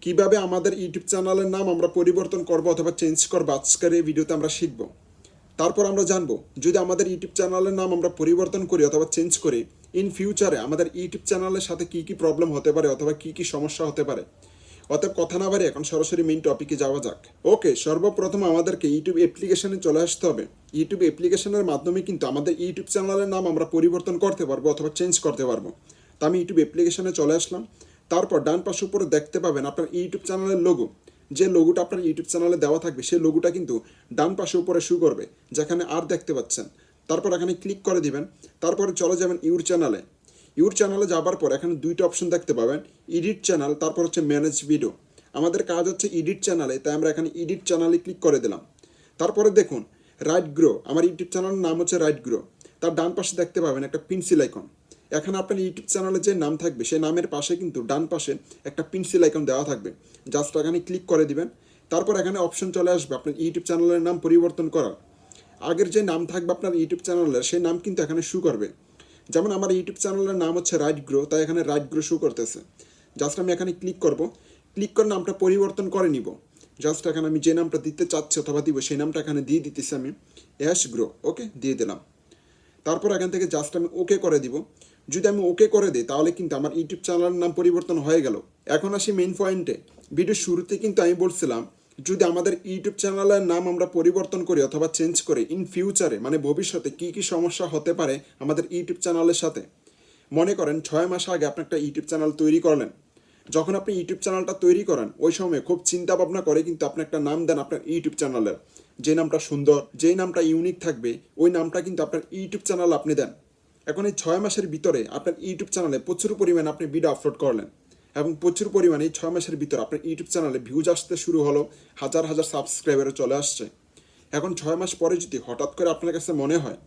কিভাবে আমাদের ইউটিউব চ্যানেলের নাম আমরা পরিবর্তন করব অথবা চেঞ্জ করব আজকের এই ভিডিওতে আমরা শিখব। তারপর আমরা জানবো যদি আমাদের ইউটিউব চ্যানেলের নাম আমরা পরিবর্তন করি অথবা চেঞ্জ করি ইন ফিউচারে আমাদের ইউটিউব চ্যানেলের সাথে কী কী প্রবলেম হতে পারে অথবা কী কী সমস্যা হতে পারে। অতএব কথা না বাড়ি এখন সরাসরি মেইন টপিকে যাওয়া যাক। ওকে, সর্বপ্রথম আমাদেরকে ইউটিউব অ্যাপ্লিকেশনে চলে আসতে হবে। ইউটিউব অ্যাপ্লিকেশনের মাধ্যমে কিন্তু আমাদের ইউটিউব চ্যানেলের নাম আমরা পরিবর্তন করতে পারবো অথবা চেঞ্জ করতে পারবো। তো আমি ইউটিউব অ্যাপ্লিকেশনে চলে আসলাম। তারপর ডান পাশে উপরে দেখতে পাবেন আপনার ইউটিউব চ্যানেলের লোগো। যে লোগোটা আপনার ইউটিউব চ্যানেলে দেওয়া থাকবে সেই লোগোটা কিন্তু ডান পাশে উপরে শো করবে, যেখানে আর দেখতে পাচ্ছেন। তারপর এখানে ক্লিক করে দিবেন। তারপরে চলে যাবেন ইউর চ্যানেলে। ইউর চ্যানেলে যাবার পর এখানে দুইটা অপশন দেখতে পাবেন, এডিট চ্যানেল, তারপর হচ্ছে ম্যানেজ ভিডিও। আমাদের কাজ হচ্ছে এডিট চ্যানেলে, তাই আমরা এখানে এডিট চ্যানেলে ক্লিক করে দিলাম। তারপরে দেখুন রাইট গ্রো, আমার ইউটিউব চ্যানেলের নাম হচ্ছে রাইট গ্রো। তার ডান পাশে দেখতে পাবেন একটা পেন্সিল আইকন। এখানে আপনার ইউটিউব চ্যানেলে যে নাম থাকবে সেই নামের পাশে কিন্তু ডান পাশে একটা পেন্সিল আইকন দেওয়া থাকবে, জাস্ট এখানে ক্লিক করে দিবেন। তারপর এখানে অপশন চলে আসবে আপনার ইউটিউব চ্যানেলের নাম পরিবর্তন করার। আগের যে নাম থাকবে আপনার ইউটিউব চ্যানেলের সেই নাম কিন্তু এখানে শো করবে। যেমন আমার ইউটিউব চ্যানেলের নাম হচ্ছে রাইট গ্রো, তাই এখানে রাইট গ্রো শো করতেছে। জাস্ট আমি এখানে ক্লিক করব, ক্লিক করে নামটা পরিবর্তন করে নিব। জাস্ট এখানে আমি যে নামটা দিতে চাচ্ছি অথবা দিব সেই নামটা এখানে দিয়ে দিতেছি আমি, অ্যাশ গ্রো। ওকে, দিয়ে দিলাম। তারপর এখান থেকে জাস্ট আমি ওকে করে দিব। যদি আমি ওকে করে দিই তাহলে কিন্তু আমার ইউটিউব চ্যানেলের নাম পরিবর্তন হয়ে গেল। এখন আসি মেইন পয়েন্টে। ভিডিওর শুরুতে কিন্তু আমি বলছিলাম যদি আমাদের ইউটিউব চ্যানেলের নাম আমরা পরিবর্তন করি অথবা চেঞ্জ করি ইন ফিউচারে মানে ভবিষ্যতে কী কী সমস্যা হতে পারে আমাদের ইউটিউব চ্যানেলের সাথে। মনে করেন 6 মাস আগে আপনি একটা ইউটিউব চ্যানেল তৈরি করলেন। যখন আপনি ইউটিউব চ্যানেলটা তৈরি করেন ওই সময় খুব চিন্তা ভাবনা করে কিন্তু আপনি একটা নাম দেন আপনার ইউটিউব চ্যানেলের। যে নামটা সুন্দর, যেই নামটা ইউনিক থাকবে ওই নামটা কিন্তু আপনার ইউটিউব চ্যানেল আপনি দেন। এখন এই 6 মাসের ভিতরে আপনার ইউটিউব চ্যানেলে প্রচুর পরিমাণে আপনি ভিডিও আপলোড করলেন এবং প্রচুর পরিমাণে এই 6 মাসের ভিতরে আপনার ইউটিউব চ্যানেলে ভিউজ আসতে শুরু হলো, হাজার হাজার সাবস্ক্রাইবারও চলে আসছে। এখন 6 মাস পরে যদি হঠাৎ করে আপনার কাছে মনে হয়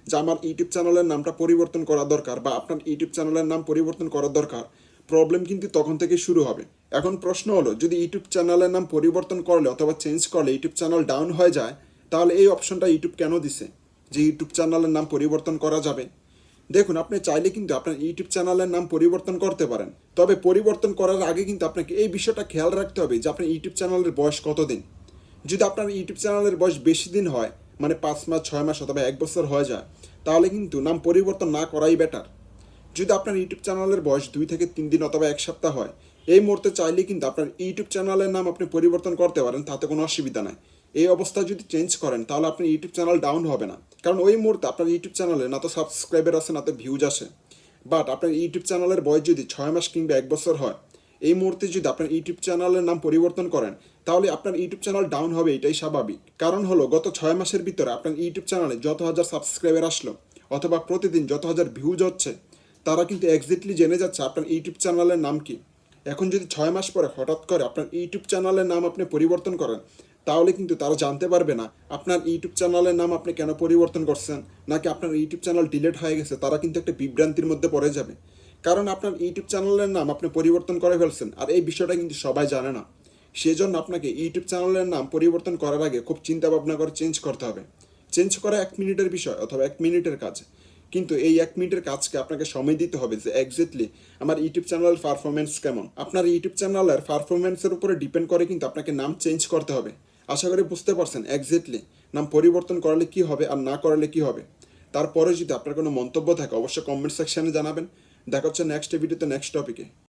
যে আমার ইউটিউব চ্যানেলের নামটা পরিবর্তন করা দরকার বা আপনার ইউটিউব চ্যানেলের নাম পরিবর্তন করা দরকার, প্রবলেম কিন্তু তখন থেকে শুরু হবে। এখন প্রশ্ন হলো যদি ইউটিউব চ্যানেলের নাম পরিবর্তন করলে অথবা চেঞ্জ করলে ইউটিউব চ্যানেল ডাউন হয়ে যায়, তাহলে এই অপশনটা ইউটিউব কেন দিছে যে ইউটিউব চ্যানেলের নাম পরিবর্তন করা যাবে? দেখুন, আপনি চাইলে কিন্তু আপনার ইউটিউব চ্যানেলের নাম পরিবর্তন করতে পারেন, তবে পরিবর্তন করার আগে কিন্তু আপনাকে এই বিষয়টা খেয়াল রাখতে হবে যে আপনার ইউটিউব চ্যানেলের বয়স কতদিন। যদি আপনার ইউটিউব চ্যানেলের বয়স বেশি দিন হয় মানে 5 মাস, 6 মাস অথবা 1 বছর হয়ে যায়, তাহলে কিন্তু নাম পরিবর্তন না করাই বেটার। যদি আপনার ইউটিউব চ্যানেলের বয়স 2 থেকে 3 দিন অথবা 1 সপ্তাহ হয়, এই মুহূর্তে চাইলে কিন্তু আপনার ইউটিউব চ্যানেলের নাম আপনি পরিবর্তন করতে পারেন, তাতে কোনো অসুবিধা নাই। এই অবস্থা যদি চেঞ্জ করেন তাহলে আপনার ইউটিউব চ্যানেল ডাউন হবে না, কারণ ওই মুহূর্তে আপনার ইউটিউব চ্যানেলে না তো সাবস্ক্রাইবার আছে না তো ভিউজ আসে। বাট আপনার ইউটিউব চ্যানেলের বয়স যদি 6 মাস কিংবা 1 বছর হয়, এই মুহূর্তে যদি আপনার ইউটিউব চ্যানেলের নাম পরিবর্তন করেন তাহলে আপনার ইউটিউব চ্যানেল ডাউন হবে, এটাই স্বাভাবিক। কারণ হলো গত 6 মাসের ভিতরে আপনার ইউটিউব চ্যানেলে যত হাজার সাবস্ক্রাইবার আসলো অথবা প্রতিদিন যত হাজার ভিউজ হচ্ছে, তারা কিন্তু এক্স্যাক্টলি জেনে যাচ্ছে আপনার ইউটিউব চ্যানেলের নাম কি। এখন যদি 6 মাস পরে হঠাৎ করে আপনার ইউটিউব চ্যানেলের নাম আপনি পরিবর্তন করেন, তাহলে কিন্তু তারা জানতে পারবে না আপনার ইউটিউব চ্যানেলের নাম আপনি কেন পরিবর্তন করছেন, নাকি আপনার ইউটিউব চ্যানেল ডিলিট হয়ে গেছে। তারা কিন্তু একটা বিভ্রান্তির মধ্যে পড়ে যাবে, কারণ আপনার ইউটিউব চ্যানেলের নাম আপনি পরিবর্তন করে ফেলছেন আর এই বিষয়টা কিন্তু সবাই জানে না। সেজন্য আপনাকে ইউটিউব চ্যানেলের নাম পরিবর্তন করার আগে খুব চিন্তা ভাবনা করে চেঞ্জ করতে হবে। চেঞ্জ করা 1 মিনিটের বিষয় অথবা 1 মিনিটের কাজ, কিন্তু এই 1 মিনিটের কাজকে আপনাকে সময় দিতে হবে যে এক্স্যাক্টলি আমার ইউটিউব চ্যানেলের পারফরমেন্স কেমন। আপনার ইউটিউব চ্যানেলের পারফরমেন্সের উপরে ডিপেন্ড করে কিন্তু আপনাকে নাম চেঞ্জ করতে হবে। আশা করি বুঝতে পারছেন এক্স্যাক্টলি নাম পরিবর্তন করলে কি হবে আর না করলে কি হবে। তারপরে যদি আপনার কোনো মন্তব্য থাকে অবশ্যই কমেন্ট সেকশনে জানাবেন। দেখা হচ্ছে নেক্সট ভিডিওতে নেক্সট টপিকে।